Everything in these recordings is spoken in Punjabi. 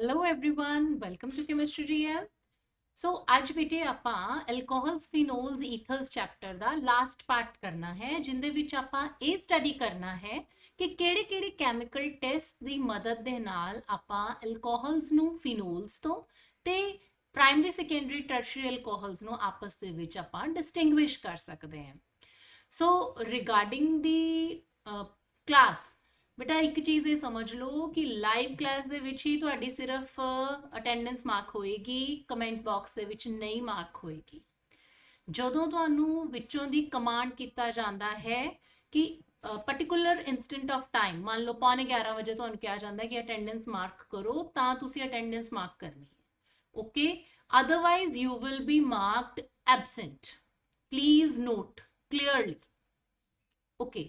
Hello everyone welcome to chemistry real. So ਅੱਜ ਬੇਟੇ ਆਪਾਂ ਐਲਕੋਹਲਸ ਫੀਨੋਲਸ ਈਥਰਸ ਚੈਪਟਰ ਦਾ ਲਾਸਟ ਪਾਰਟ ਕਰਨਾ ਹੈ ਜਿੰਦੇ ਵਿੱਚ ਆਪਾਂ ਇਹ ਸਟੱਡੀ ਕਰਨਾ ਹੈ ਕਿ ਕਿਹੜੇ-ਕਿਹੜੇ ਕੈਮੀਕਲ ਟੈਸਟ ਦੀ ਮਦਦ ਦੇ ਨਾਲ ਆਪਾਂ ਐਲਕੋਹਲਸ ਨੂੰ ਫੀਨੋਲਸ ਤੋਂ ਤੇ ਪ੍ਰਾਇਮਰੀ ਸੈਕੰਡਰੀ ਟਰਸ਼ਰੀ ਐਲਕੋਹਲਸ ਨੂੰ ਆਪਸ ਦੇ ਵਿੱਚ ਆਪਾਂ ਡਿਸਟਿੰਗੁਇਸ਼ ਕਰ ਸਕਦੇ ਹਾਂ। ਸੋ ਰਿਗਾਰਡਿੰਗ ਦੀ ਕਲਾਸ बेटा एक चीज़ ये समझ लो कि लाइव क्लास दे विच ही तुहाडी सिर्फ अटेंडेंस मार्क होएगी, कमेंट बॉक्स दे विच नहीं मार्क होएगी। जदों तुहानू विचों दी कमांड किया जाता है कि पर्टिकुलर इंस्टेंट ऑफ टाइम मान लो 11:15 बजे तुहानू कहा जाता है कि अटेंडेंस मार्क करो तां तुसी अटेंडेंस मार्क करनी है। Okay, otherwise you will be marked absent. Please note clearly. Okay,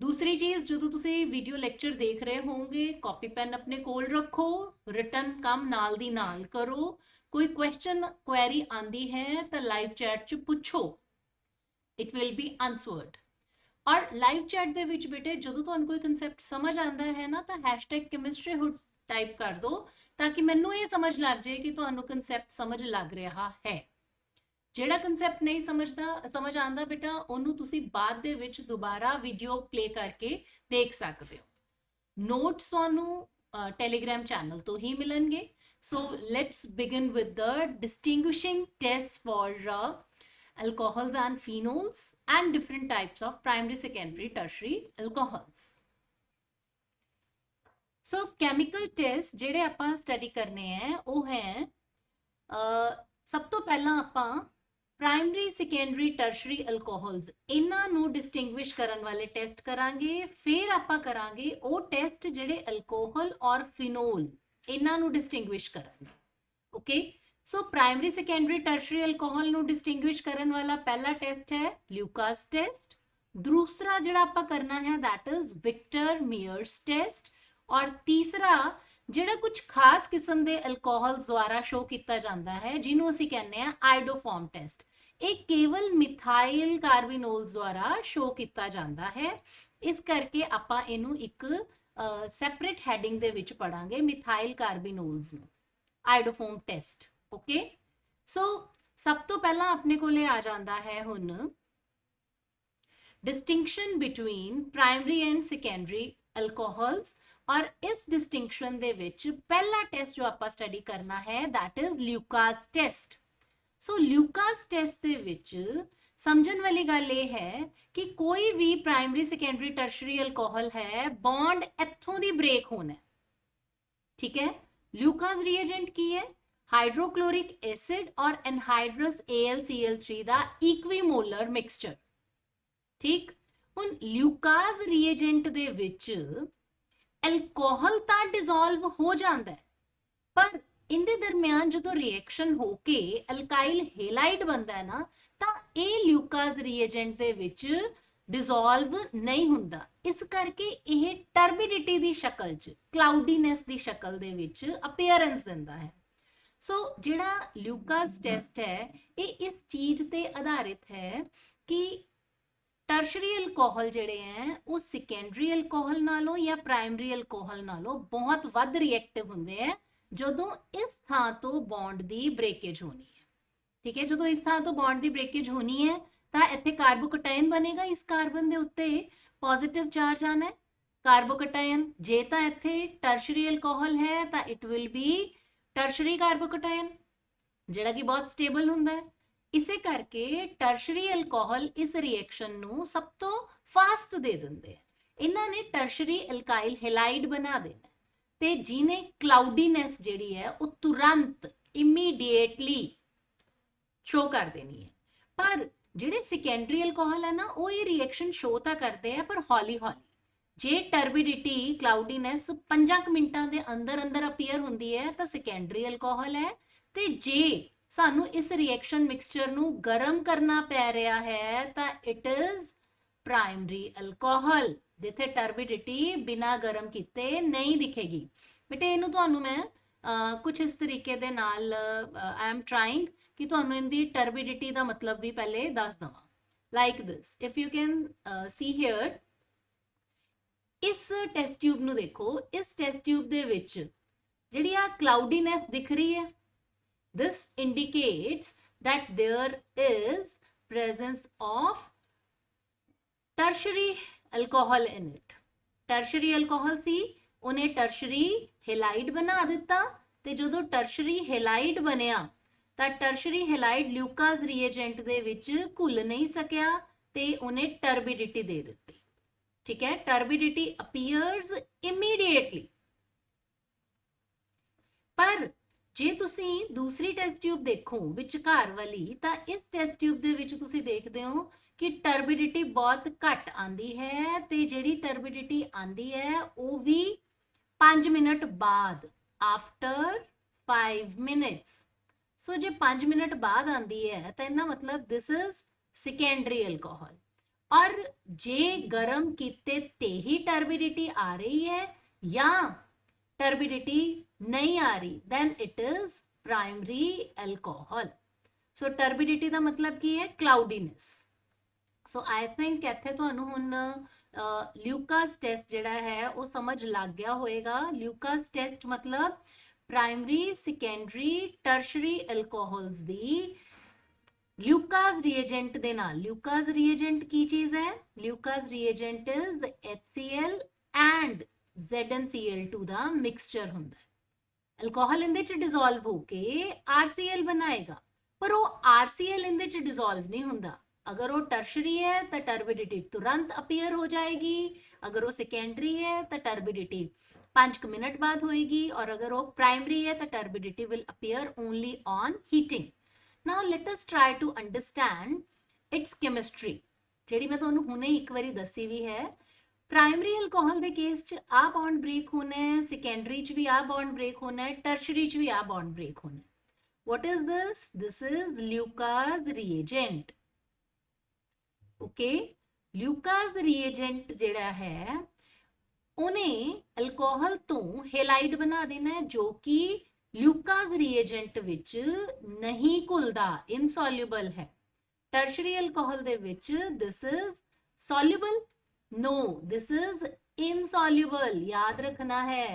दूसरी चीज़ जो तुसी वीडियो लेक्चर देख रहे होंगे कॉपी पेन अपने कोल रखो, रिटन काम नाल दी नाल करो। कोई क्वेश्चन क्वेरी आंदी है तो लाइव चैट च पूछो, इट विल बी आंसर्ड। और लाइव चैट दे विच बेटे जो तुहानू कोई कंसैप्ट समझ आंदा है ना तो #chemistryhood टाइप कर दो ताकि मैनू ये समझ लग जाए कि तुहानू कंसैप्ट समझ लग रहा है। ਜਿਹੜਾ ਕਨਸੈਪਟ ਨਹੀਂ ਸਮਝ ਆਂਦਾ ਬੇਟਾ ਉਹਨੂੰ ਤੁਸੀਂ ਬਾਅਦ ਦੇ ਵਿੱਚ ਦੁਬਾਰਾ ਵੀਡੀਓ ਪਲੇ ਕਰਕੇ ਦੇਖ ਸਕਦੇ ਹੋ। ਨੋਟਸ ਤੁਹਾਨੂੰ ਟੈਲੀਗ੍ਰਾਮ ਚੈਨਲ ਤੋਂ ਹੀ ਮਿਲਣਗੇ। So let's begin with the distinguishing test for alcohols and phenols and different types of primary secondary tertiary alcohols। so chemical test ਜਿਹੜੇ ਆਪਾਂ ਸਟੱਡੀ ਕਰਨੇ ਹੈ ਉਹ ਹੈ ਸਭ ਤੋਂ ਪਹਿਲਾਂ ਆਪਾਂ ਪ੍ਰਾਇਮਰੀ ਸੈਕੰਡਰੀ ਟਰਸ਼ਰੀ ਅਲਕੋਹਲਸ ਇਹਨਾਂ ਨੂੰ ਡਿਸਟਿੰਗੁਇਸ਼ ਕਰਨ ਵਾਲੇ ਟੈਸਟ ਕਰਾਂਗੇ। ਫਿਰ ਆਪਾਂ ਕਰਾਂਗੇ ਉਹ ਟੈਸਟ ਜਿਹੜੇ ਅਲਕੋਹਲ ਔਰ ਫਿਨੋਲ ਇਹਨਾਂ ਨੂੰ ਡਿਸਟਿੰਗੁਇਸ਼ ਕਰਨਗੇ। ਓਕੇ, ਸੋ ਪ੍ਰਾਇਮਰੀ ਸੈਕੰਡਰੀ ਟਰਸ਼ਰੀ ਅਲਕੋਹਲ ਨੂੰ ਡਿਸਟਿੰਗੁਇਸ਼ ਕਰਨ ਵਾਲਾ ਪਹਿਲਾ ਟੈਸਟ ਹੈ ਲਿਊਕਾਸ ਟੈਸਟ। ਦੂਸਰਾ ਜਿਹੜਾ ਆਪਾਂ ਕਰਨਾ ਹੈ ਦੈਟ ਇਜ਼ ਵਿਕਟਰ ਮੀਅਰਸ ਟੈਸਟ। ਔਰ ਤੀਸਰਾ ਜਿਹੜਾ ਕੁਝ ਖਾਸ ਕਿਸਮ ਦੇ ਅਲਕੋਹਲਸ ਦੁਆਰਾ ਸ਼ੋ ਕੀਤਾ ਜਾਂਦਾ ਹੈ ਜਿਹਨੂੰ ਅਸੀਂ ਕਹਿੰਦੇ ਆ ਆਇਡੋਫਾਰਮ ਟੈਸਟ। ਇਹ ਕੇਵਲ ਮਿਥਾਈਲ ਕਾਰਬੀਨੋਲਸ ਦੁਆਰਾ ਸ਼ੋ ਕੀਤਾ ਜਾਂਦਾ ਹੈ। ਇਸ ਕਰਕੇ ਆਪਾਂ ਇਹਨੂੰ ਇੱਕ ਸੈਪਰੇਟ ਹੈਡਿੰਗ ਦੇ ਵਿੱਚ ਪੜਾਂਗੇ ਮਿਥਾਈਲ ਕਾਰਬੀਨੋਲਸ ਨੂੰ ਆਇਡੋਫਾਰਮ ਟੈਸਟ। ਓਕੇ, ਸੋ ਸਭ ਤੋਂ ਪਹਿਲਾਂ ਆਪਣੇ ਕੋਲੇ ਆ ਜਾਂਦਾ ਹੈ ਹੁਣ distinction between primary and secondary alcohols. और इस डिस्टिंक्शन दे विच पहला टेस्ट जो आप स्टडी करना है that is Lucas test. So Lucas test दे विच समझन वाली गल ये है कि कोई भी प्राइमरी सेकेंडरी टर्शरी अल्कोहल है बॉन्ड इत्थों दी ब्रेक होना है। ठीक है, ल्यूकास रिएजेंट की है हाइड्रोक्लोरिक एसिड और एनहाइड्रस AlCl3 दा इक्विमोलर मिक्सचर। ठीक, ਹੁਣ ਲਿਊਕਾਸ ਰੀਏਜੈਂਟ ਦੇ ਵਿੱਚ ਐਲਕੋਹਲ ਤਾਂ ਡਿਸੋਲਵ ਹੋ ਜਾਂਦਾ ਹੈ ਪਰ ਇਹਦੇ ਦਰਮਿਆਨ ਜਦੋਂ ਰਿਐਕਸ਼ਨ ਹੋ ਕੇ ਅਲਕਾਈਲ ਹੈਲਾਈਡ ਬਣਦਾ ਹੈ ਨਾ ਤਾਂ ਇਹ ਲਿਊਕਾਸ ਰੀਏਜੈਂਟ ਦੇ ਵਿੱਚ ਡਿਸੋਲਵ ਨਹੀਂ ਹੁੰਦਾ। ਇਸ ਕਰਕੇ ਇਹ ਟਰਬਿਡਿਟੀ ਦੀ ਸ਼ਕਲ 'ਚ ਕਲਾਉਡੀਨੈਸ ਦੀ ਸ਼ਕਲ ਦੇ ਵਿੱਚ ਅਪੀਅਰੈਂਸ ਦਿੰਦਾ ਹੈ। ਸੋ ਜਿਹੜਾ ਲਿਊਕਾਸ ਟੈਸਟ ਹੈ ਇਹ ਇਸ ਚੀਜ਼ ਤੇ ਆਧਾਰਿਤ ਹੈ ਕਿ टर्शरी अल्कोहल ਜਿਹੜੇ ਹੈ ਉਹ ਸੈਕੰਡਰੀ ਅਲਕੋਹਲ ਨਾਲੋਂ ਜਾਂ ਪ੍ਰਾਇਮਰੀ ਅਲਕੋਹਲ ਨਾਲੋਂ ਬਹੁਤ ਵੱਧ ਰਿਐਕਟਿਵ ਹੁੰਦੇ ਹੈ ਜਦੋਂ ਇਸ ਥਾਂ ਤੋਂ ਬੌਂਡ ਦੀ ਬ੍ਰੇਕੇਜ ਹੋਣੀ ਹੈ। ਠੀਕ ਹੈ, ਜਦੋਂ ਇਸ ਥਾਂ ਤੋਂ ਬੌਂਡ ਦੀ ਬ੍ਰੇਕੇਜ ਹੋਣੀ ਹੈ ਤਾਂ ਇੱਥੇ ਕਾਰਬੋਕੈਟਾਇਨ ਬਣੇਗਾ। ਇਸ ਕਾਰਬਨ ਦੇ ਉੱਤੇ ਪੋਜ਼ਿਟਿਵ ਚਾਰਜ ਆਣਾ ਹੈ ਕਾਰਬੋਕੈਟਾਇਨ। ਜੇ ਤਾਂ ਇੱਥੇ ਟਰਸ਼ਰੀ ਅਲਕੋਹਲ ਹੈ ਤਾਂ ਇਟ ਵਿਲ ਬੀ ਟਰਸ਼ਰੀ ਕਾਰਬੋਕੈਟਾਇਨ ਜਿਹੜਾ ਕਿ ਬਹੁਤ ਸਟੇਬਲ ਹੁੰਦਾ ਹੈ। ਇਸੇ ਕਰਕੇ ਟਰਸ਼ਰੀ ਅਲਕੋਹਲ ਇਸ ਰਿਐਕਸ਼ਨ ਨੂੰ ਸਭ ਤੋਂ ਫਾਸਟ ਦੇ ਦਿੰਦੇ ਆ। ਇਹਨਾਂ ਨੇ ਟਰਸ਼ਰੀ ਅਲਕਾਈਲ ਹੈਲਾਈਡ ਬਣਾ ਦੇਣਾ ਤੇ ਜਿਹਨੇ ਕਲਾਉਡੀਨੈਸ ਜਿਹੜੀ ਹੈ ਉਹ ਤੁਰੰਤ ਇਮੀਡੀਏਟਲੀ ਸ਼ੋ ਕਰ ਦੇਣੀ ਹੈ। ਪਰ ਜਿਹੜੇ ਸੈਕੰਡਰੀ ਅਲਕੋਹਲ ਹੈ ਨਾ ਉਹ ਇਹ ਰਿਐਕਸ਼ਨ ਸ਼ੋ ਤਾਂ ਕਰਦੇ ਆ ਪਰ ਹੌਲੀ ਹੌਲੀ। ਜੇ ਟਰਬਿਡਿਟੀ ਕਲਾਉਡੀਨੈਸ 5 ਮਿੰਟਾਂ ਦੇ ਅੰਦਰ ਅੰਦਰ ਅਪੀਅਰ ਹੁੰਦੀ ਹੈ ਤਾਂ ਸੈਕੰਡਰੀ ਅਲਕੋਹਲ ਹੈ। ਤੇ ਜੇ ਸਾਨੂੰ ਇਸ ਰਿਐਕਸ਼ਨ ਮਿਕਸਚਰ ਨੂੰ ਗਰਮ ਕਰਨਾ ਪੈ ਰਿਹਾ ਹੈ ਤਾਂ ਇਟ ਇਜ਼ ਪ੍ਰਾਇਮਰੀ ਅਲਕੋਹਲ ਜਿੱਥੇ ਟਰਬਿਡਿਟੀ ਬਿਨਾ ਗਰਮ ਕੀਤੇ ਨਹੀਂ ਦਿਖੇਗੀ। ਬੇਟੇ ਇਹਨੂੰ ਤੁਹਾਨੂੰ ਮੈਂ ਕੁਝ ਇਸ ਤਰੀਕੇ ਦੇ ਨਾਲ ਆਈ ਐਮ ਟਰਾਈਂਗ ਕਿ ਤੁਹਾਨੂੰ ਇਹਦੀ ਟਰਬਿਡਿਟੀ ਦਾ ਮਤਲਬ ਵੀ ਪਹਿਲੇ ਦੱਸ ਦਵਾਂ। Like this if you can see here इस टेस्ट ट्यूब ਨੂੰ देखो, इस टेस्ट ट्यूब ਦੇ ਵਿੱਚ ਜਿਹੜੀ ਆ ਕਲਾਉਡੀਨੈਸ ਦਿਖ ਰਹੀ ਹੈ, this indicates that there is presence of tertiary alcohol in it. tertiary alcohol ਸੀ, ਉਹਨੇ tertiary halide ਬਣਾ ਦਿੱਤਾ, ਤੇ ਜਦੋਂ tertiary halide ਬਣਿਆ ਤਾਂ tertiary halide ਲਿਊਕਾਸ ਰੀਏਜੈਂਟ ਦੇ ਵਿੱਚ ਘੁਲ ਨਹੀਂ ਸਕਿਆ ਤੇ ਉਹਨੇ ਟਰਬਿਡਿਟੀ ਦੇ ਦਿੱਤੀ। ਠੀਕ ਹੈ, ਟਰਬਿਡਿਟੀ appears immediately। ਪਰ ਜੇ ਤੁਸੀਂ ਦੂਸਰੀ ਟੈਸਟ ਟਿਊਬ ਦੇਖੋ ਵਿਚਕਾਰ ਵਾਲੀ, ਤਾਂ ਇਸ ਟੈਸਟ ਟਿਊਬ ਦੇ ਵਿੱਚ ਤੁਸੀਂ ਦੇਖਦੇ ਹੋ ਕਿ ਟਰਬਿਡਿਟੀ ਬਹੁਤ ਘੱਟ ਆਂਦੀ ਹੈ, ਤੇ ਜਿਹੜੀ ਟਰਬਿਡਿਟੀ ਆਂਦੀ ਹੈ ਉਹ ਵੀ 5 ਮਿੰਟ ਬਾਅਦ, ਆਫਟਰ 5 ਮਿੰਟਸ। ਸੋ ਜੇ 5 ਮਿੰਟ ਬਾਅਦ ਆਂਦੀ ਹੈ ਤਾਂ ਇਹਦਾ ਮਤਲਬ ਦਿਸ ਇਜ਼ ਸੈਕੰਡਰੀ ਅਲਕੋਹਲ। ਔਰ ਜੇ ਗਰਮ ਕੀਤੇ ਤੇ ਹੀ ਟਰਬਿਡਿਟੀ ਆ ਰਹੀ ਹੈ ਜਾਂ ਟਰਬਿਡਿਟੀ नहीं आ रही, then it is primary alcohol। so turbidity ਦਾ ਮਤਲਬ ਕੀ ਹੈ? cloudiness। so I think ਇੱਥੇ ਤੁਹਾਨੂੰ ਹੁਣ ਲਿਊਕਾਸ ਟੈਸਟ ਜਿਹੜਾ ਹੈ ਉਹ ਸਮਝ ਲੱਗ ਗਿਆ ਹੋਏਗਾ। ਲਿਊਕਾਸ ਟੈਸਟ ਮਤਲਬ ਪ੍ਰਾਇਮਰੀ, ਸੈਕੰਡਰੀ, ਟਰਸ਼ਰੀ ਅਲਕੋਹਲਸ ਦੀ ਲਿਊਕਾਸ ਰੀਏਜੈਂਟ ਦੇ ਨਾਲ। ਲਿਊਕਾਸ ਰੀਏਜੈਂਟ ਕੀ ਚੀਜ਼ ਹੈ? Lucas reagent is HCl and ZnCl2 ਦਾ ਮਿਕਸਚਰ ਹੁੰਦਾ ਹੈ। ਅਲਕੋਹਲ ਇਹਦੇ ਚ ਡਿਸੋਲਵ ਹੋ ਕੇ RCl ਬਣਾਏਗਾ, ਪਰ ਉਹ RCl ਇਹਦੇ ਚ ਡਿਸੋਲਵ ਨਹੀਂ ਹੁੰਦਾ। ਅਗਰ ਉਹ ਟਰਸ਼ਰੀ ਹੈ ਤਾਂ ਟਰਬਿਡਿਟੀ ਤੁਰੰਤ ਅਪੀਅਰ ਹੋ ਜਾਏਗੀ, ਅਗਰ ਉਹ ਸੈਕੰਡਰੀ ਹੈ ਤਾਂ ਟਰਬਿਡਿਟੀ 5 ਮਿੰਟ ਬਾਅਦ ਹੋਏਗੀ, ਔਰ ਅਗਰ ਉਹ ਪ੍ਰਾਇਮਰੀ ਹੈ ਤਾਂ turbidity will appear only on heating. Now let us try to understand its chemistry, ਜਿਹੜੀ ਮੈਂ ਤੁਹਾਨੂੰ ਹੁਣੇ ਇੱਕ ਵਾਰੀ ਦੱਸੀ ਵੀ ਹੈ। ਪ੍ਰਾਇਮਰੀ ਅਲਕੋਹਲ ਦੇ ਕੇਸ ਚ ਆ ਬੌਂਡ ਬ੍ਰੇਕ ਹੋਣਾ ਹੈ, ਸੈਕੰਡਰੀ ਚ ਵੀ ਆ ਬੌਂਡ ਬ੍ਰੇਕ ਹੋਣਾ ਹੈ, ਟਰਸ਼ਰੀ ਚ ਵੀ ਆ ਬੌਂਡ ਬ੍ਰੇਕ ਹੋਣਾ ਹੈ। what is this? this is Lucas reagent। okay, Lucas reagent ਜਿਹੜਾ ਹੈ ਉਹਨੇ ਅਲਕੋਹਲ ਤੋਂ ਹੈਲਾਈਡ ਬਣਾ ਦੇਣਾ ਹੈ, ਜੋ ਕਿ ਲਿਊਕਾਸ ਰੀਏਜੈਂਟ ਵਿੱਚ ਨਹੀਂ ਘੁਲਦਾ, ਇਨਸੋਲਿਊਬਲ ਹੈ। ਟਰਸ਼ਰੀ ਅਲਕੋਹਲ ਦੇ ਵਿੱਚ this is soluble, no this is insoluble. याद रखना है,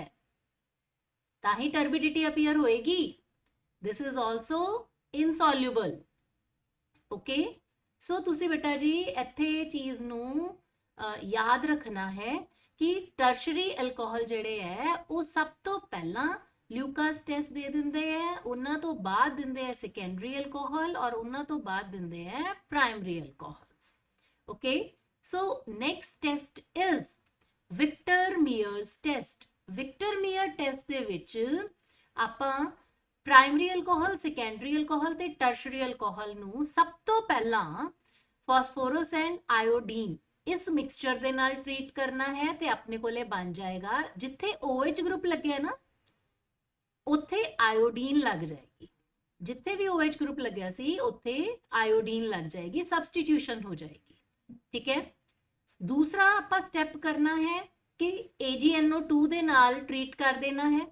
ताही टर्बिडिटी अपीयर होएगी। This is also insoluble. Okay, so तुसी बेटा जी इत्थे चीज नू याद रखना है कि टर्शरी अल्कोहल जेड़े है वो सब तो पहला ल्यूकास टेस्ट दे दिंदे है, उन्हां तो बाद दिंदे है सेकेंडरी अल्कोहल, और उन्हां तो बाद दिंदे है primary alcohols. Okay, so next test is Victor-Mears test। Victor-Mears test ਦੇ ਵਿੱਚ ਆਪਾਂ ਪ੍ਰਾਇਮਰੀ ਅਲਕੋਹਲ, ਸੈਕੰਡਰੀ ਅਲਕੋਹਲ ਤੇ ਟਰਸ਼ਰੀ ਅਲਕੋਹਲ ਨੂੰ ਸਭ ਤੋਂ ਪਹਿਲਾਂ ਫਾਸਫੋਰਸ ਐਂਡ ਆਇਓਡੀਨ ਇਸ ਮਿਕਸਚਰ ਦੇ ਨਾਲ ਟ੍ਰੀਟ ਕਰਨਾ ਹੈ, ਤੇ ਆਪਣੇ ਕੋਲੇ ਬਣ ਜਾਏਗਾ, ਜਿੱਥੇ OH ਗਰੁੱਪ ਲੱਗਿਆ ਨਾ ਉੱਥੇ ਆਇਓਡੀਨ ਲੱਗ ਜਾਏਗੀ, ਜਿੱਥੇ ਵੀ OH ਗਰੁੱਪ ਲੱਗਿਆ ਸੀ ਉੱਥੇ ਆਇਓਡੀਨ ਲੱਗ ਜਾਏਗੀ, ਸਬਸਟੀਟਿਊਸ਼ਨ ਹੋ ਜਾਏਗੀ। ठीक है, दूसरा ਆਪਾਂ स्टेप करना है कि AgNO2 ਦੇ ਨਾਲ ट्रीट कर देना है।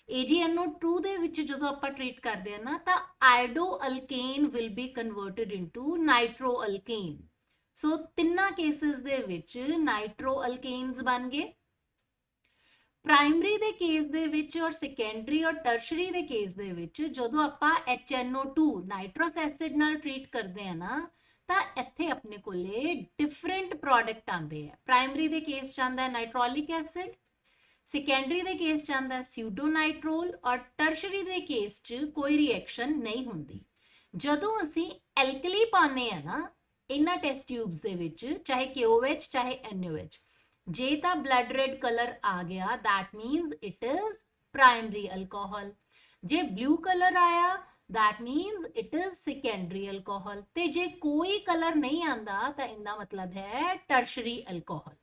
AgNO2 ਦੇ ਵਿੱਚ ਜਦੋਂ ਆਪਾਂ ट्रीट ਕਰਦੇ ਆ ਨਾ ਤਾਂ ਆਇਡੋਅਲਕੇਨ will be converted into ਨਾਈਟ੍ਰੋਅਲਕੇਨ। ਸੋ ਤਿੰਨਾਂ ਕੇਸਿਸ ਦੇ ਵਿੱਚ ਨਾਈਟ੍ਰੋਅਲਕੇਨਸ ਬਣ ਗਏ। ਪ੍ਰਾਇਮਰੀ ਦੇ ਕੇਸ ਦੇ ਵਿੱਚ ਔਰ ਸੈਕੰਡਰੀ ਔਰ ਟਰਸ਼ਰੀ ਦੇ ਕੇਸ ਦੇ ਵਿੱਚ ਜਦੋਂ ਆਪਾਂ HNO2 ਨਾਈਟ੍ਰਸ ਐਸਿਡ ਨਾਲ ट्रीट ਕਰਦੇ ਆ ਨਾ ਤਾਂ ਇੱਥੇ ਆਪਣੇ ਕੋਲੇ ਡਿਫਰੈਂਟ ਪ੍ਰੋਡਕਟ ਆਉਂਦੇ ਆ। ਪ੍ਰਾਇਮਰੀ ਦੇ ਕੇਸ ਚ ਆਉਂਦਾ ਹੈ ਨਾਈਟ੍ਰੋਲਿਕ ਐਸਿਡ, ਸੈਕੰਡਰੀ ਦੇ ਕੇਸ ਚ ਆਉਂਦਾ ਸਿਊਡੋਨਾਈਟ੍ਰੋਲ, ਔਰ ਟਰਸ਼ਰੀ ਦੇ ਕੇਸ ਚ ਕੋਈ ਰਿਐਕਸ਼ਨ ਨਹੀਂ ਹੁੰਦੀ। ਜਦੋਂ ਅਸੀਂ ਐਲਕਲੀ ਪਾਉਂਦੇ ਆ ਨਾ ਇਹਨਾਂ ਟੈਸਟ ਟਿਊਬਸ ਦੇ ਵਿੱਚ, ਚਾਹੇ KOH ਚਾਹੇ NaOH, ਜੇ ਤਾਂ ਬਲੱਡ ਰੈਡ ਕਲਰ ਆ ਗਿਆ that means it is primary alcohol। ਜੇ ਬਲੂ ਕਲਰ ਆਇਆ that means it is secondary alcohol। ਤੇ ਜੇ ਕੋਈ ਕਲਰ ਨਹੀਂ ਆਂਦਾ ਤਾਂ ਇਹਦਾ ਮਤਲਬ ਹੈ tertiary alcohol।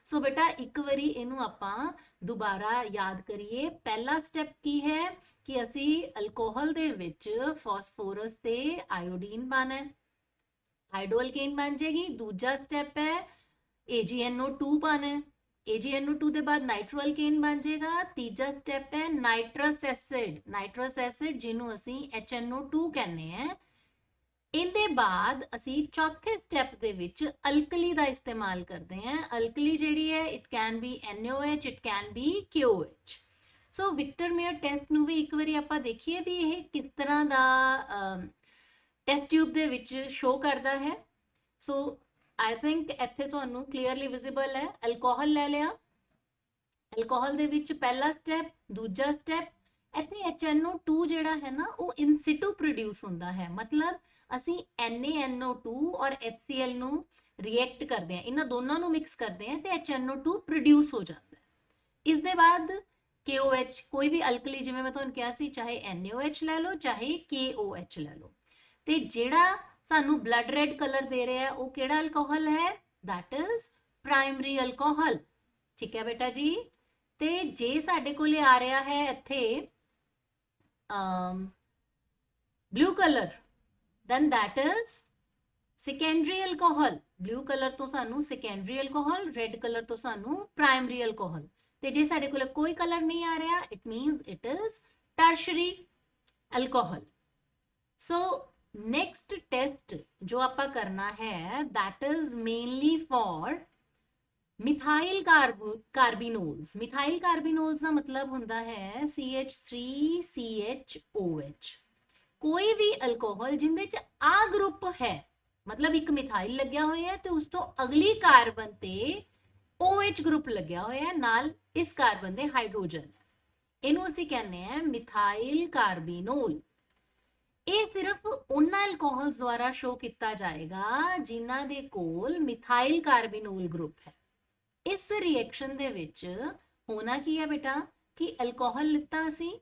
ਸੋ ਬੇਟਾ ਇੱਕ ਵਾਰੀ ਇਹਨੂੰ ਆਪਾਂ ਦੁਬਾਰਾ ਯਾਦ ਕਰੀਏ। ਪਹਿਲਾ ਸਟੈਪ ਕੀ ਹੈ ਕਿ ਅਸੀਂ ਅਲਕੋਹਲ ਦੇ ਵਿੱਚ ਫਾਸਫੋਰਸ ਤੇ ਆਇਓਡੀਨ ਪਾਣਾ ਹੈ, ਆਇਡੋਅਲਕੇਨ ਬਣ ਜਾਏਗੀ। ਦੂਜਾ ਸਟੈਪ ਹੈ AgNO2 ਪਾਣਾ ਹੈ, AgNO2 ਦੇ ਬਾਅਦ ਨਾਈਟ੍ਰੋਅਲਕੇਨ ਬਣ ਜਾਏਗਾ। ਤੀਜਾ ਸਟੈਪ ਹੈ ਨਾਈਟਰਸ ਐਸਿਡ, ਨਾਈਟਰਸ ਐਸਿਡ ਜਿਹਨੂੰ ਅਸੀਂ HNO2 ਕਹਿੰਦੇ ਆ। ਇਹਦੇ ਬਾਅਦ ਅਸੀਂ ਚੌਥੇ ਸਟੈਪ ਦੇ ਵਿੱਚ ਅਲਕਲੀ ਦਾ ਇਸਤੇਮਾਲ ਕਰਦੇ ਹਾਂ। ਅਲਕਲੀ ਜਿਹੜੀ ਹੈ it can be NaOH, it can be KOH। So Victor mayor test ਨੂੰ ਵੀ ਇੱਕ ਵਾਰੀ ਆਪਾਂ ਦੇਖੀਏ ਵੀ ਇਹ ਕਿਸ ਤਰ੍ਹਾਂ ਦਾ ਟੈਸਟ ਟਿਊਬ ਦੇ ਵਿੱਚ ਸ਼ੋ ਕਰਦਾ ਹੈ। ਸੋ ਆਈ ਥਿੰਕ ਇੱਥੇ ਤੁਹਾਨੂੰ ਕਲੀਅਰਲੀ ਵਿਜ਼ੀਬਲ ਹੈ। ਅਲਕੋਹਲ ਲੈ ਲਿਆ, ਅਲਕੋਹਲ ਦੇ ਵਿੱਚ ਪਹਿਲਾ ਸਟੈਪ, ਦੂਜਾ ਸਟੈਪ ਇੱਥੇ HNO2 ਜਿਹੜਾ ਹੈ ਨਾ ਉਹ ਇਨ ਸਿਟੂ ਪ੍ਰੋਡਿਊਸ ਹੁੰਦਾ ਹੈ, ਮਤਲਬ ਅਸੀਂ NaNO2 ਔਰ HCl ਨੂੰ ਰਿਐਕਟ ਕਰਦੇ ਹਾਂ, ਇਹਨਾਂ ਦੋਨਾਂ ਨੂੰ ਮਿਕਸ ਕਰਦੇ ਹਾਂ ਤੇ HNO2 ਪ੍ਰੋਡਿਊਸ ਹੋ ਜਾਂਦਾ ਹੈ। ਇਸ ਦੇ ਬਾਅਦ KOH, ਕੋਈ ਵੀ ਅਲਕਲੀ ਜਿਵੇਂ ਮੈਂ ਤੁਹਾਨੂੰ ਕਿਹਾ ਸੀ, ਚਾਹੇ NaOH ਲੈ ਲਓ ਚਾਹੇ KOH ਲੈ ਲਓ, ਤੇ ਜਿਹੜਾ ਸਾਨੂੰ ਬਲੱਡ ਰੈਡ ਕਲਰ ਦੇ ਰਿਹਾ ਹੈ ਉਹ ਕਿਹੜਾ ਅਲਕੋਹਲ ਹੈ? that is primary alcohol. ਠੀਕ ਹੈ ਬੇਟਾ ਜੀ। ਤੇ ਜੇ ਸਾਡੇ ਕੋਲੇ ਆ ਰਿਹਾ ਹੈ ਇੱਥੇ blue colour, then that is secondary alcohol। Blue colour ਤੋਂ ਸਾਨੂੰ secondary alcohol, ਰੈਡ ਕਲਰ ਤੋਂ ਸਾਨੂੰ primary alcohol। ਤੇ ਜੇ ਸਾਡੇ ਕੋਲ ਕੋਈ ਕਲਰ ਨਹੀਂ ਆ ਰਿਹਾ, it means it is tertiary alcohol। so next test ਜੋ ਆਪਾਂ ਕਰਨਾ ਹੈ that is mainly for methyl carbinols. Methyl carbinols ਦਾ ਮਤਲਬ ਹੁੰਦਾ ਹੈ CH3CHOH। ਕੋਈ ਵੀ ਅਲਕੋਹਲ ਜਿੰਦੇ ਚ ਆ ਗਰੁੱਪ ਹੈ, ਮਤਲਬ ਇੱਕ ਮਿਥਾਈਲ ਲੱਗਿਆ ਹੋਇਆ ਹੈ ਤੇ ਉਸ ਤੋਂ ਅਗਲੀ ਕਾਰਬਨ ਤੇ OH ਗਰੁੱਪ ਲੱਗਿਆ ਹੋਇਆ ਹੈ, ਨਾਲ ਇਸ ਕਾਰਬਨ ਦੇ ਹਾਈਡਰੋਜਨ ਹੈ, ਇਹਨੂੰ ਅਸੀਂ ਕਹਿੰਦੇ ਆ ਮਿਥਾਈਲ ਕਾਰਬੀਨੋਲ। ਇਹ ਸਿਰਫ ਉਹਨਾਂ ਅਲਕੋਹਲਸ ਦੁਆਰਾ ਸ਼ੋ ਕੀਤਾ ਜਾਏਗਾ ਜਿਨ੍ਹਾਂ ਦੇ ਕੋਲ ਮਿਥਾਈਲ ਕਾਰਬੀਨੋਲ ਗਰੁੱਪ ਹੈ। ਇਸ ਰਿਐਕਸ਼ਨ ਦੇ ਵਿੱਚ ਹੋਣਾ ਕੀ ਹੈ ਬੇਟਾ ਕਿ ਅਲਕੋਹਲ ਲਿੱਤਾ ਅਸੀਂ,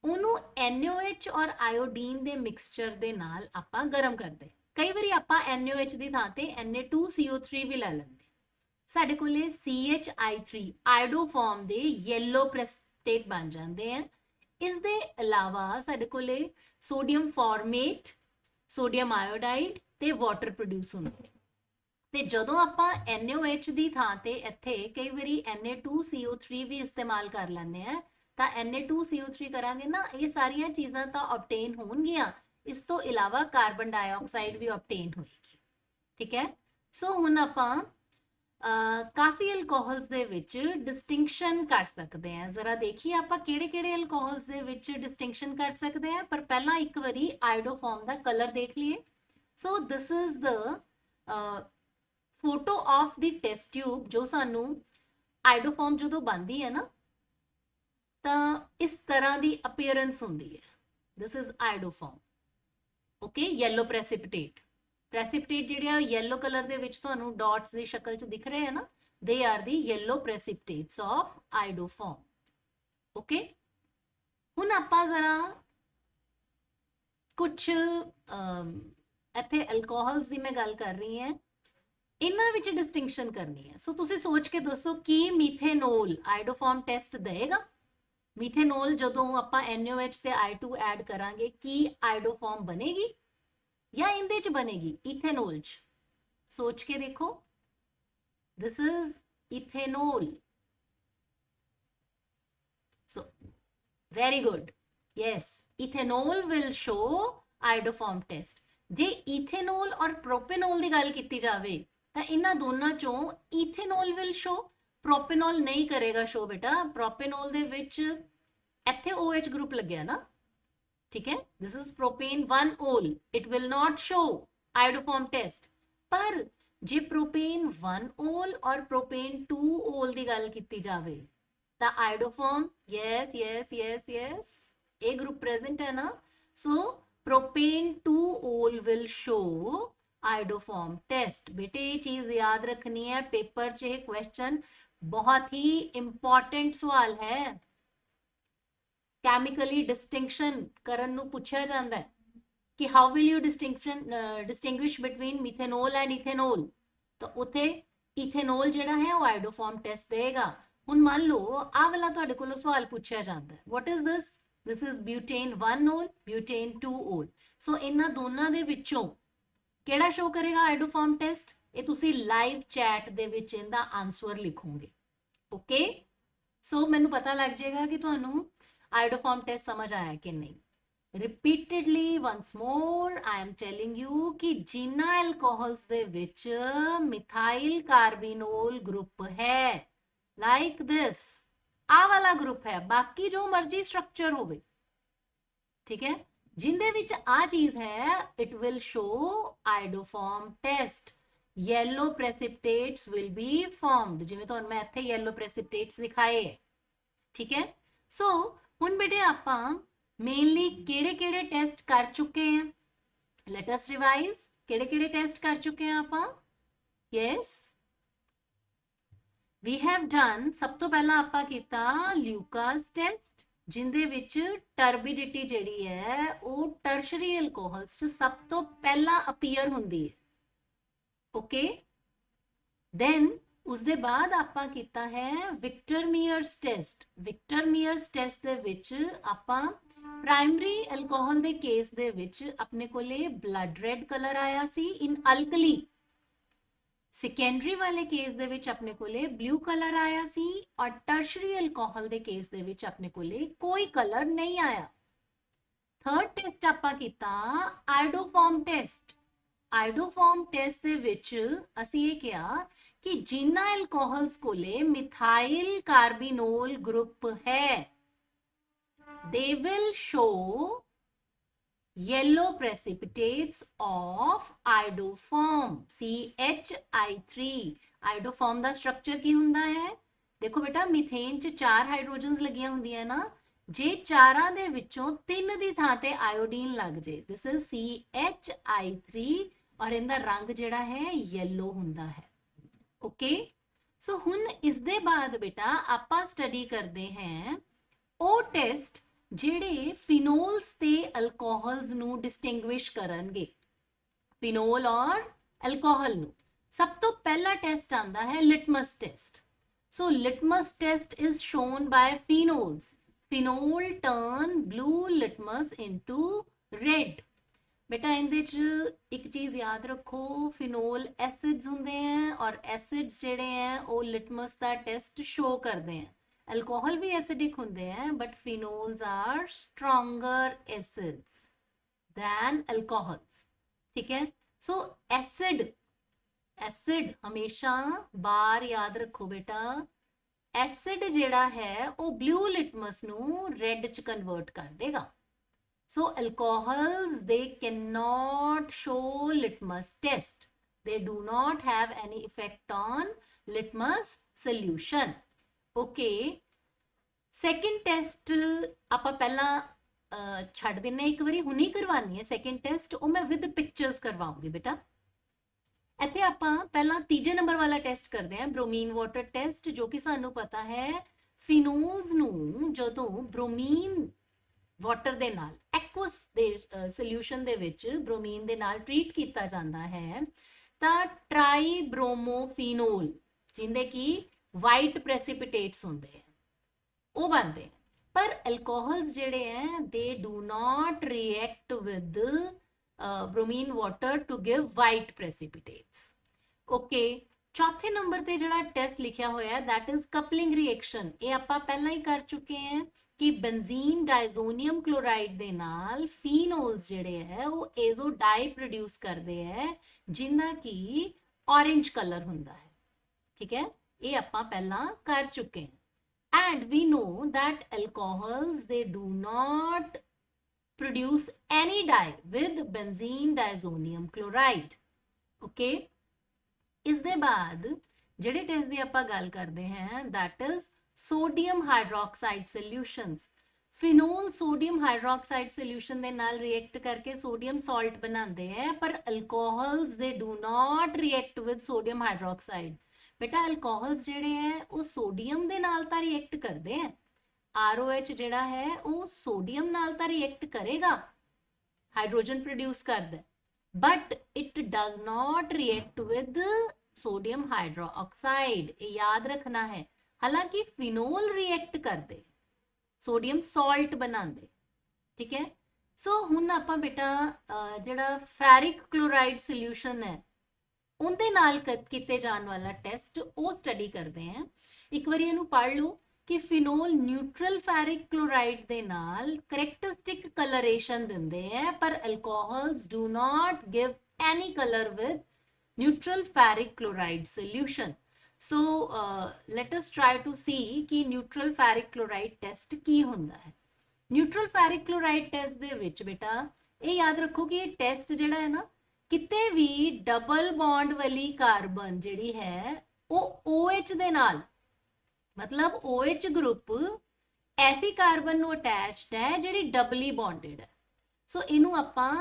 ਉਹਨੂੰ NaOH ਔਰ ਆਇਓਡੀਨ ਦੇ ਮਿਕਸਚਰ ਦੇ ਨਾਲ ਆਪਾਂ ਗਰਮ ਕਰਦੇ। ਕਈ ਵਾਰੀ ਆਪਾਂ NaOH ਦੀ ਥਾਂ ਤੇ Na2CO3 ਵੀ ਲੈ ਲੈਂਦੇ। ਸਾਡੇ ਕੋਲੇ CHI3 ਆਇਓਡੋਫਾਰਮ ਦੇ ਯੈਲੋ ਪ੍ਰੈਸਿਪਿਟੇਟ ਬਣ ਜਾਂਦੇ ਆ। ਇਸ ਦੇ ਇਲਾਵਾ ਸਾਡੇ ਕੋਲੇ ਸੋਡੀਅਮ ਫਾਰਮੇਟ, ਸੋਡੀਅਮ ਆਇਓਡਾਈਡ ਤੇ ਵਾਟਰ ਪ੍ਰੋਡਿਊਸ ਹੁੰਦੇ। ਤੇ ਜਦੋਂ ਆਪਾਂ NaOH ਦੀ ਥਾਂ ਤੇ ਇੱਥੇ ਕਈ ਵਾਰੀ Na2CO3 ਵੀ ਇਸਤੇਮਾਲ ਕਰ ਲੈਂਦੇ ਆ, ਤਾਂ Na2CO3 ਕਰਾਂਗੇ ਨਾ, ਇਹ ਸਾਰੀਆਂ ਚੀਜ਼ਾਂ ਤਾਂ ਆਬਟੇਨ ਹੋਣਗੀਆਂ, ਇਸ ਤੋਂ ਇਲਾਵਾ ਕਾਰਬਨ ਡਾਈਆਕਸਾਈਡ ਵੀ ਆਬਟੇਨ ਹੋਏਗੀ। ਠੀਕ ਹੈ। ਸੋ ਹੁਣ ਆਪਾਂ ਕਾਫੀ ਅਲਕੋਹਲਸ ਦੇ ਵਿੱਚ ਡਿਸਟਿੰਕਸ਼ਨ ਕਰ ਸਕਦੇ ਹਾਂ। ਜ਼ਰਾ ਦੇਖੀਏ ਆਪਾਂ ਕਿਹੜੇ ਕਿਹੜੇ ਅਲਕੋਹਲਸ ਦੇ ਵਿੱਚ ਡਿਸਟਿੰਕਸ਼ਨ ਕਰ ਸਕਦੇ ਹਾਂ, ਪਰ ਪਹਿਲਾਂ ਇੱਕ ਵਾਰੀ ਆਇਓਡੋਫਾਰਮ ਦਾ ਕਲਰ ਦੇਖ ਲਈਏ। So this is the photo of the test tube. ਜੋ ਸਾਨੂੰ ਆਇਓਡੋਫਾਰਮ ਜਦੋਂ ਬਣਦੀ ਹੈ ਨਾ ਤਾਂ ਇਸ ਤਰ੍ਹਾਂ ਦੀ ਅਪੀਅਰੈਂਸ ਹੁੰਦੀ ਹੈ। This is iodoform. Okay, yellow precipitate. Precipitate ਜਿਹੜੇ ਆ ਯੈਲੋ ਕਲਰ ਦੇ ਵਿੱਚ ਤੁਹਾਨੂੰ ਡਾਟਸ ਦੀ ਸ਼ਕਲ 'ਚ ਦਿਖ ਰਹੇ ਆ ਨਾ, they are the yellow ਪ੍ਰੈਸਿਪਿਟੇਟਸ of ਆਇਓਡੋਫਾਰਮ। Okay, ਹੁਣ ਆਪਾਂ ਜ਼ਰਾ ਕੁਝ ਇੱਥੇ ਅਲਕੋਹਲਸ ਦੀ ਮੈਂ ਗੱਲ ਕਰ ਰਹੀ ਹਾਂ, ਇਹਨਾਂ ਵਿੱਚ ਡਿਸਟਿੰਕਸ਼ਨ ਕਰਨੀ ਹੈ। ਸੋ ਤੁਸੀਂ ਸੋਚ ਕੇ ਦੱਸੋ ਕਿ ਮੀਥੇਨੋਲ ਆਇਓਡੋਫਾਰਮ ਟੈਸਟ ਦੇਗਾ? ਮੀਥੇਨੋਲ ਜਦੋਂ ਆਪਾਂ NaOH ਤੇ I2 ਐਡ ਕਰਾਂਗੇ ਕੀ ਆਇਓਡੋਫਾਰਮ ਬਣੇਗੀ ਜਾਂ ਇਹਦੇ ਚ ਬਣੇਗੀ ਇਥੇਨੋਲ ਚ? ਸੋਚ ਕੇ ਦੇਖੋ। This is ethanol. So very good, yes, ethanol will show iodoform test. ਜੇ ਇਥੇਨੋਲ ਔਰ ਪ੍ਰੋਪੇਨੋਲ ਦੀ ਗੱਲ ਕੀਤੀ ਜਾਵੇ ਤਾਂ ਇਹਨਾਂ ਦੋਨਾਂ ਚੋਂ ਇਥੇਨੋਲ ਵਿਲ ਸ਼ੋ, ਪ੍ਰੋਪੇਨੋਲ ਨਹੀਂ ਕਰੇਗਾ ਸ਼ੋ ਬੇਟਾ। ਪ੍ਰੋਪੇਨੋਲ ਦੇ ਵਿੱਚ ਇੱਥੇ OH ਗਰੁੱਪ ਲੱਗਿਆ ਨਾ, ਠੀਕ ਹੈ, this is propane 1-ol, it will not show iodoform test। ਪਰ ਜੇ propane 1-ol ਔਰ propane 2-ol ਦੀ ਗੱਲ ਕੀਤੀ ਜਾਵੇ ਤਾਂ iodoform, yes yes yes yes, ਇਹ ਗਰੁੱਪ ਪ੍ਰੈਜ਼ੈਂਟ ਹੈ ਨਾ, so propane 2-ol will show iodoform test। ਬੇਟੇ ਇਹ ਚੀਜ਼ ਯਾਦ ਰੱਖਣੀ ਹੈ, ਪੇਪਰ 'ਚ ਇਹ ਕੁਐਸਚਨ ਬਹੁਤ ਹੀ ਇੰਪੋਰਟੈਂਟ ਸਵਾਲ ਹੈ। ਕੈਮੀਕਲੀ ਡਿਸਟਿੰਕਸ਼ਨ ਕਰਨ ਨੂੰ ਪੁੱਛਿਆ ਜਾਂਦਾ ਹੈ ਕਿ how will you distinguish between methanol and ethanol, ਤਾਂ ਉੱਥੇ ਇਥੇਨੋਲ ਜਿਹੜਾ ਹੈ ਉਹ ਆਇਓਡੋਫਾਰਮ ਟੈਸਟ ਦੇਗਾ। ਹੁਣ ਮੰਨ ਲਓ ਆਹ ਵਾਲਾ ਤੁਹਾਡੇ ਕੋਲੋਂ ਸਵਾਲ ਪੁੱਛਿਆ ਜਾਂਦਾ ਹੈ, what is this? This is ਬਿਊਟੇਨ 1-ol, ਬਿਊਟੇਨ 2-ol। ਸੋ ਇਹਨਾਂ ਦੋਨਾਂ ਦੇ ਵਿੱਚੋਂ ਕਿਹੜਾ ਸ਼ੋ ਕਰੇਗਾ ਆਇਓਡੋਫਾਰਮ ਟੈਸਟ? ਇਹ ਤੁਸੀਂ ਲਾਈਵ ਚੈਟ ਦੇ ਵਿੱਚ ਇਹਦਾ ਆਨਸਰ ਲਿਖੋਗੇ। ਓਕੇ, ਸੋ ਮੈਨੂੰ ਪਤਾ ਲੱਗ ਜਾਏਗਾ ਕਿ ਤੁਹਾਨੂੰ आयोडोफॉर्म टेस्ट समझ आया कि नहीं। Repeatedly once more I am telling you कि जिन्ना alcohols they which methyl carbinol group है, लाइक दिस ਆ ਵਾਲਾ ਗਰੁੱਪ ਹੈ, ਬਾਕੀ ਜੋ ਮਰਜ਼ੀ ਸਟਰਕਚਰ ਹੋਵੇ, ਠੀਕ ਹੈ, ਜਿੰਦੇ ਵਿੱਚ ਆ ਚੀਜ਼ ਹੈ, it will show iodoform test, yellow precipitates will be formed, ਜਿਵੇਂ ਤੁਹਾਨੂੰ ਮੈਂ ਇੱਥੇ yellow precipitates ਦਿਖਾਏ ਹੈ, ਠੀਕ ਹੈ। ਸੋ ਹੁਣ ਬੇਟੇ ਆਪਾਂ ਮੇਨਲੀ ਕਿਹੜੇ ਟੈਸਟ ਕਰ ਚੁੱਕੇ ਹਾਂ, ਲੈਟ ਅਸ ਰਿਵਾਈਜ਼, ਕਿਹੜੇ ਟੈਸਟ ਕਰ ਚੁੱਕੇ ਹਾਂ ਆਪਾਂ, ਯੈਸ we have done, ਸਭ ਤੋਂ ਪਹਿਲਾਂ ਆਪਾਂ ਕੀਤਾ ਲਿਊਕਾਸ ਟੈਸਟ, ਜਿੰਦੇ ਵਿੱਚ ਟਰਬਿਡਿਟੀ ਜਿਹੜੀ ਹੈ ਉਹ ਟਰਸ਼ਰੀ ਅਲਕੋਹਲਸ ਚ ਸਭ ਤੋਂ ਪਹਿਲਾਂ ਅਪੀਅਰ ਹੁੰਦੀ ਹੈ, ਓਕੇ। ਦੈਨ ਉਸਦੇ ਬਾਅਦ ਆਪਾਂ ਕੀਤਾ ਹੈ ਵਿਕਟਰ ਮੀਅਰਸ ਟੈਸਟ। ਵਿਕਟਰ ਮੀਅਰਸ ਟੈਸਟ ਦੇ ਵਿੱਚ ਆਪਾਂ ਪ੍ਰਾਇਮਰੀ ਅਲਕੋਹਲ ਦੇ ਕੇਸ ਦੇ ਵਿੱਚ ਆਪਣੇ ਕੋਲੇ ਬਲੱਡ ਰੈਡ ਕਲਰ ਆਇਆ ਸੀ ਇਨ ਅਲਕਲੀ, ਸੈਕੰਡਰੀ ਵਾਲੇ ਕੇਸ ਦੇ ਵਿੱਚ ਆਪਣੇ ਕੋਲੇ ਬਲੂ ਕਲਰ ਆਇਆ ਸੀ, ਔਰ ਟਰਸ਼ਰੀ ਅਲਕੋਹਲ ਦੇ ਕੇਸ ਦੇ ਵਿੱਚ ਆਪਣੇ ਕੋਲੇ ਕੋਈ ਕਲਰ ਨਹੀਂ ਆਇਆ। ਥਰਡ ਟੈਸਟ ਆਪਾਂ ਕੀਤਾ ਆਇਓਡੋਫਾਰਮ ਟੈਸਟ। ਆਇਓਡੋਫਾਰਮ ਟੈਸਟ ਦੇ ਵਿੱਚ ਅਸੀਂ ਇਹ ਕਿਹਾ ਕਿ ਜਿਨ੍ਹਾਂ ਅਲਕੋਹਲਸ ਕੋਲੇ ਮਿਥਾਈਲ ਕਾਰਬੀਨੋਲ ਗਰੁੱਪ ਹੈ, they will show yellow precipitates of iodoform CHI3। iodoform ਦਾ ਸਟਰਕਚਰ ਕੀ ਹੁੰਦਾ ਹੈ, ਦੇਖੋ ਬੇਟਾ ਮੀਥੇਨ ਚ 4 ਹਾਈਡਰੋਜਨਸ ਲੱਗੀਆਂ ਹੁੰਦੀਆਂ ਨਾ, ਜੇ ਚਾਰਾਂ ਦੇ ਵਿੱਚੋਂ 3 ਦੀ ਥਾਂ ਤੇ ਆਇਓਡੀਨ ਲੱਗ ਜੇ, this is CHI3, ਔਰ ਇਹਦਾ ਰੰਗ ਜਿਹੜਾ ਹੈ ਯੈਲੋ ਹੁੰਦਾ ਹੈ, ਓਕੇ। ਸੋ ਹੁਣ ਇਸ ਦੇ ਬਾਅਦ ਬੇਟਾ ਆਪਾਂ ਸਟੱਡੀ ਕਰਦੇ ਹਾਂ ਉਹ ਟੈਸਟ ਜਿਹੜੇ ਫਿਨੋਲਸ ਤੇ ਅਲਕੋਹਲਸ ਨੂੰ ਡਿਸਟਿੰਗੁਇਸ਼ ਕਰਨਗੇ, ਫਿਨੋਲ ਔਰ ਅਲਕੋਹਲ ਨੂੰ। ਸਭ ਤੋਂ ਪਹਿਲਾ ਟੈਸਟ ਆਂਦਾ ਹੈ litmus test. So litmus test is shown ਬਾय phenols। phenol turn blue litmus into red। बेटा ਇਹਦੇ ਚ ਇੱਕ ਚੀਜ਼ ਯਾਦ ਰੱਖੋ, ਫਿਨੋਲ ਐਸਿਡਸ ਹੁੰਦੇ हैं और एसिड्स ਜਿਹੜੇ हैं ਉਹ ਲਿਟਮਸ ਦਾ ਟੈਸਟ ਸ਼ੋ ਕਰਦੇ हैं। अल्कोहल भी एसिडिक होंगे हैं, but phenols are stronger acids than alcohols, ठीक है। सो एसिड हमेशा बार याद रखो बेटा, एसिड जेड़ा है वो ब्लू लिटमस नू रेड च कन्वर्ट कर देगा। सो alcohols they cannot show litmus test, they do not have any effect on litmus solution, okay. Second test ਆਪਾਂ ਪਹਿਲਾਂ ਛੱਡ ਦਿੰਨੇ, ਇੱਕ ਵਾਰੀ ਹੁਣੀ ਕਰਵਾਨੀ ਹੈ ਸੈਕਿੰਡ ਟੈਸਟ, ਉਹ ਮੈਂ ਵਿਦ ਪਿਕਚਰਸ ਕਰਵਾਉਂਗੀ ਬੇਟਾ। ਇੱਥੇ ਆਪਾਂ ਪਹਿਲਾਂ ਤੀਜੇ ਨੰਬਰ ਵਾਲਾ ਟੈਸਟ ਕਰਦੇ ਹਾਂ, ਬ੍ਰੋਮੀਨ ਵਾਟਰ ਟੈਸਟ, ਜੋ ਕਿ ਸਾਨੂੰ ਪਤਾ ਹੈ ਫਿਨੋਲਸ ਨੂੰ ਜਦੋਂ ਬ੍ਰੋਮੀਨ ਵਾਟਰ ਦੇ ਨਾਲ ਐਕਵਸ ਦੇ ਸੋਲੂਸ਼ਨ ਦੇ ਵਿੱਚ ਬ੍ਰੋਮੀਨ ਦੇ ਨਾਲ ਟ੍ਰੀਟ ਕੀਤਾ ਜਾਂਦਾ ਹੈ ਤਾਂ ਟਰਾਈ ਬ੍ਰੋਮੋਫੀਨੋਲ, ਜਿੰਦੇ ਕਿ ਵਾਈਟ ਪ੍ਰੈਸਿਪਿਟੇਟਸ ਹੁੰਦੇ हैं ਉਹ ਬਣਦੇ हैं। ਪਰ ਅਲਕੋਹਲਸ ਜਿਹੜੇ ਹੈ they do not react with bromine water to give white precipitates, okay। ਚੌਥੇ ਨੰਬਰ ਤੇ ਜਿਹੜਾ ਟੈਸਟ ਲਿਖਿਆ ਹੋਇਆ ਹੈ that is coupling reaction। ਇਹ ਆਪਾਂ ਪਹਿਲਾਂ ਹੀ ਕਰ ਚੁੱਕੇ ਹਾਂ ਕਿ ਬੈਂਜ਼ੀਨ ਡਾਇਜ਼ੋਨੀਅਮ ਕਲੋਰਾਈਡ ਦੇ ਨਾਲ ਫੀਨੋਲਸ ਜਿਹੜੇ ਹੈ ਉਹ ਏਜ਼ੋ ਡਾਈ ਪ੍ਰੋਡਿਊਸ ਕਰਦੇ ਹੈ, ਜਿੰਦਾ ਕਿ ਔਰੇਂਜ ਕਲਰ ਹੁੰਦਾ ਹੈ, ਠੀਕ ਹੈ। ਇਹ ਆਪਾਂ ਪਹਿਲਾਂ ਕਰ ਚੁੱਕੇ ਹਾਂ। and we know that alcohols they do not produce any dye with benzene diazonium chloride, okay। ਇਸ ਦੇ ਬਾਅਦ ਜਿਹੜੇ ਟੈਸਟ ਦੀ ਆਪਾਂ ਗੱਲ ਕਰਦੇ ਹਾਂ that is sodium hydroxide solutions। Phenol sodium hydroxide solution ਦੇ ਨਾਲ ਰਿਐਕਟ ਕਰਕੇ ਸੋਡੀਅਮ ਸਾਲਟ ਬਣਾਉਂਦੇ ਹੈ, ਪਰ ਅਲਕੋਹਲਸ ਦੇ do not react with sodium hydroxide. बेटा अल्कोहल्स ਜਿਹੜੇ ਹੈ ਉਹ ਸੋਡੀਅਮ ਦੇ ਨਾਲ ਤਾਂ ਰਿਐਕਟ ਕਰਦੇ ਹੈ, ROH ਜਿਹੜਾ ਹੈ ਉਹ ਸੋਡੀਅਮ ਨਾਲ ਤਾਂ ਰਿਐਕਟ ਕਰੇਗਾ, ਹਾਈਡਰੋਜਨ ਪ੍ਰੋਡਿਊਸ ਕਰਦਾ, but it does not react with sodium hydroxide. ਇਹ ਯਾਦ ਰੱਖਣਾ ਹੈ। ਹਾਲਾਂਕਿ ਫਿਨੋਲ ਰਿਐਕਟ ਕਰਦੇ, ਸੋਡੀਅਮ ਸਾਲਟ ਬਣਾਉਂਦੇ, ਠੀਕ ਹੈ। ਸੋ ਹੁਣ ਆਪਾਂ ਬੇਟਾ ਜਿਹੜਾ ਫੈਰਿਕ ਕਲੋਰਾਈਡ ਸੋਲੂਸ਼ਨ ਹੈ ਉਹਦੇ ਨਾਲ ਕੀਤੇ ਜਾਣ ਵਾਲਾ ਟੈਸਟ ਉਹ ਸਟੱਡੀ ਕਰਦੇ ਹਾਂ। ਇੱਕ ਵਾਰੀ ਇਹਨੂੰ ਪੜ੍ਹ ਲਓ ਕਿ ਫਿਨੋਲ ਨਿਊਟਰਲ ਫੈਰਿਕ ਕਲੋਰਾਈਡ ਦੇ ਨਾਲ ਕਰੈਕਟਰਿਸਟਿਕ ਕਲਰੇਸ਼ਨ ਦਿੰਦੇ ਹੈ, ਪਰ alcohols do not give any colour with neutral ferric chloride solution. So let us try to see कि न्यूट्रल फेरिक क्लोराइड टेस्ट की हुंदा है। न्यूट्रल फेरिक क्लोराइड टेस्ट दे विच बेटा ये याद रखो कि ये टेस्ट जिहड़ा है ना, किते भी डबल बॉन्ड वाली कार्बन जिहड़ी है वो OH दे नाल, मतलब OH ग्रुप ऐसी कार्बन ਨੂੰ ਅਟੈਚਡ ਹੈ ਜਿਹੜੀ ਡਬਲੀ ਬੌਂਡਡ ਹੈ। ਸੋ ਇਹਨੂੰ ਆਪਾਂ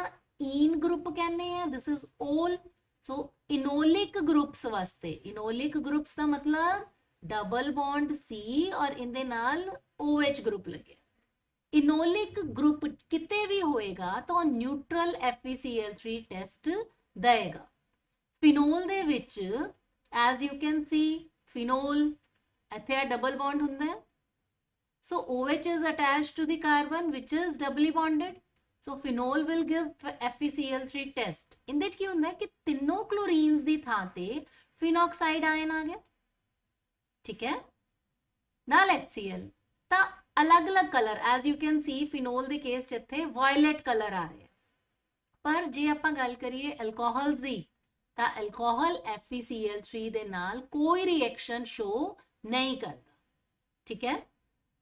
ਈਨ ਗਰੁੱਪ ਕਹਿੰਦੇ ਆ। This is 올। ਸੋ ਇਨੋਲਿਕ ਗਰੁੱਪਸ ਵਾਸਤੇ, ਇਨੋਲਿਕ ਗਰੁੱਪਸ ਦਾ ਮਤਲਬ ਡਬਲ ਬੌਂਡ C ਔਰ ਇਹਦੇ ਨਾਲ OH ਗਰੁੱਪ ਲੱਗਿਆ। ਇਨੋਲਿਕ ਗਰੁੱਪ ਕਿਤੇ ਵੀ ਹੋਏਗਾ ਤਾਂ ਨਿਊਟਰਲ FeCl3 ਟੈਸਟ ਦੇਗਾ। ਫਿਨੋਲ ਦੇ ਵਿੱਚ ਐਜ਼ ਯੂ ਕੈਨ ਸੀ, ਫਿਨੋਲ ਇੱਥੇ ਆ ਡਬਲ ਬੌਂਡ ਹੁੰਦਾ ਹੈ। So OH is attached to the carbon which is doubly bonded. So phenol will give FeCl3 test. इनदे च की हुंदा है कि तीनों क्लोरीन्स दी थां ते फिनॉक्साइड आयन आ गया, ठीक है, नाल HCl ता अलग अलग colour as you can see phenol दे केस च इत्थे वायलेट कलर आ रहे हैं। पर जे आपां गल करिए अल्कोहल्स दी ता अल्कोहल FeCl3 दे नाल कोई रिएक्शन शो नहीं करता, ठीक है।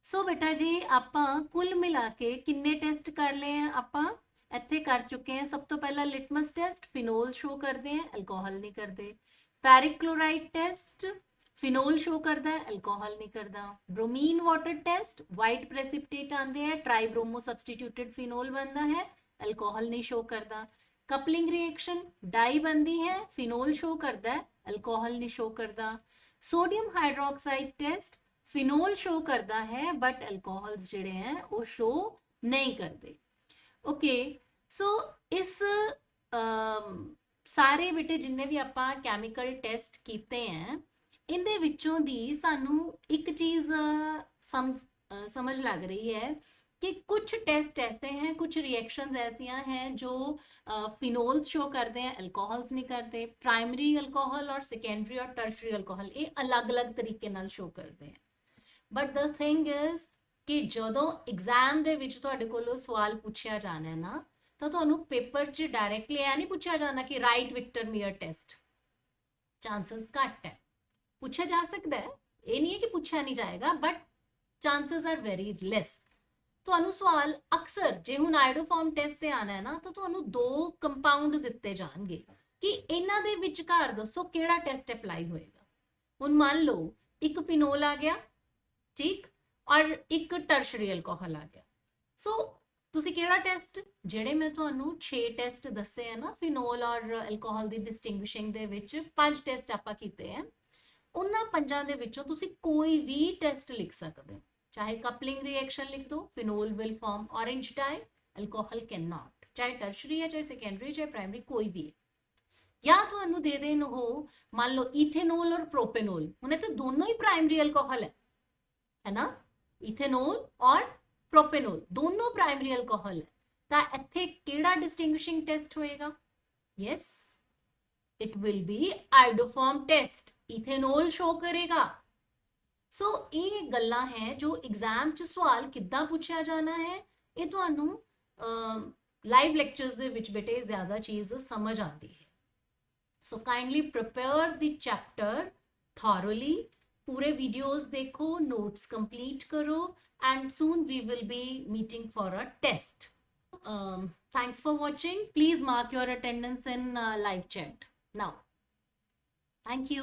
सो बेटा जी आपां कुल मिला के किन्ने टेस्ट कर ले हैं, आपां इत्थे कर चुके हैं। सब तो पहला लिटमस टेस्ट, फिनोल शो करते हैं, अल्कोहल नहीं करते। Ferric chloride test, phenol show करता है, अल्कोहल नहीं करता। Bromine water test, white precipitate आते हैं, ट्राईब्रोमो सब्सटीट्यूटेड फिनोल बनता है, अल्कोहल नहीं शो करता। कपलिंग रिएक्शन, डाई बनती है, फिनोल शो करता है, अल्कोहल नहीं शो करता। Sodium hydroxide test, phenol show करता है बट अल्कोहल्स जिहड़े हैं वो शो नहीं करते। ओके, सो इस सारे बेटे जिन्ने भी आपां कैमिकल टेस्ट कीते हैं इनदे विचों दी सानू एक चीज़ समझ लग रही है कि कुछ टेस्ट ऐसे हैं, कुछ रिएक्शंस ऐसियां हैं जो फिनोल्स शो करते हैं, अल्कोहल्स नहीं करते। प्राइमरी अल्कोहल और सेकेंडरी और टर्शरी अल्कोहल ये अलग अलग तरीके नाल शो करते हैं। बट द थिंग इज कि जदों एग्जाम दे विच तुहाडे कोलों सवाल पूछया जाना है ना, तो तुहानू पेपर च डायरैक्टली ऐ नहीं पूछया जाना कि right Victor Meyer test. Chances घट है, पूछा जा सकता है, ये नहीं है कि पूछा नहीं जाएगा, but chances are very less. तुहानू सवाल अक्सर जे हुण आइडोफॉर्म टेस्ट ते आना है ना, तो तुहानू 2 कंपाउंड दिते जाणगे कि इन्हां दे विचकार दसो किहड़ा टेस्ट अप्लाई होएगा। हुण मान लो एक फिनोल आ गया, ठीक, और एक टर्शरी अल्कोहल आ गया। सो तुसी केड़ा टेस्ट, जेड़े मैं तुहानू 6 टेस्ट दसे है ना फिनोल और अल्कोहल दी डिस्टिंग्विशिंग दे विच 5 टेस्ट आपां कीते हैं, उन्हां 5 दे विचों तुसी कोई भी टेस्ट लिख सकदे हो। चाहे कपलिंग रिएक्शन लिख दो, phenol will form orange dye, alcohol can not. चाहे टर्शरी है, चाहे सेकेंडरी, चाहे प्राइमरी, कोई भी है। या तुहानू दे देन हो मान लो इथेनॉल और प्रोपेनॉल, हुणे तो दोनों ही प्राइमरी अल्कोहल है ना, इथेनॉल और प्रोपेनॉल दोनों प्राइमरी अल्कोहल है। ता इत्थे केड़ा डिस्टिंग्विशिंग टेस्ट होएगा? Yes, it will be iodoform test, ethanol show करेगा। सो ये गल्लां है जो एग्जाम च सवाल किद्दां पूछया जाना है, ये तुहानू लाइव लेक्चर्स दे विच बेटे ज्यादा चीज समझ आती है। So kindly prepare the chapter thoroughly, पूरे वीडियोस देखो, नोट्स कंप्लीट करो, and soon we will be meeting for a test. Thanks for watching. Please mark your attendance in live chat now. Thank you.